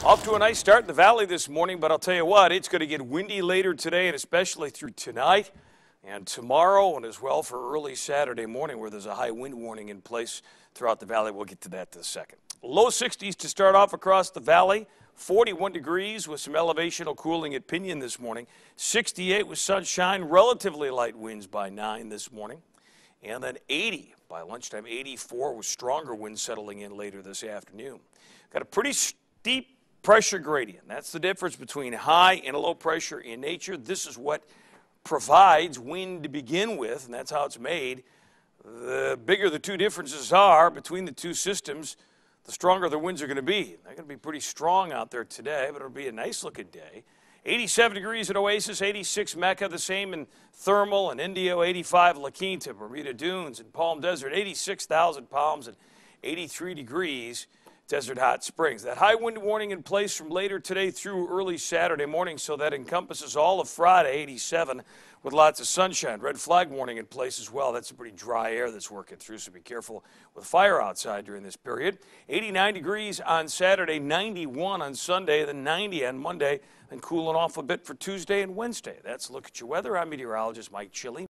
Off to a nice start in the valley this morning, but I'll tell you what, it's going to get windy later today and especially through tonight and tomorrow, and as well for early Saturday morning where there's a high wind warning in place throughout the valley. We'll get to that in a second. Low 60s to start off across the valley. 41 degrees with some elevational cooling at Pinion this morning. 68 with sunshine, relatively light winds by 9 this morning. And then 80 by lunchtime, 84 with stronger winds settling in later this afternoon. Got a pretty steep pressure gradient. That's the difference between high and low pressure in nature. This is what provides wind to begin with, and that's how it's made. The bigger the two differences are between the two systems, the stronger the winds are going to be. They're going to be pretty strong out there today, but it'll be a nice looking day. 87 degrees at Oasis, 86 Mecca, the same in Thermal and Indio, 85 La Quinta, Bermuda Dunes and Palm Desert, 86,000 Palms and 83 degrees Desert Hot Springs. That high wind warning in place from later today through early Saturday morning, so that encompasses all of Friday, 87 with lots of sunshine. Red flag warning in place as well. That's a pretty dry air that's working through, so be careful with fire outside during this period. 89 degrees on Saturday, 91 on Sunday, then 90 on Monday, then cooling off a bit for Tuesday and Wednesday. That's a look at your weather. I'm meteorologist Mike Chili.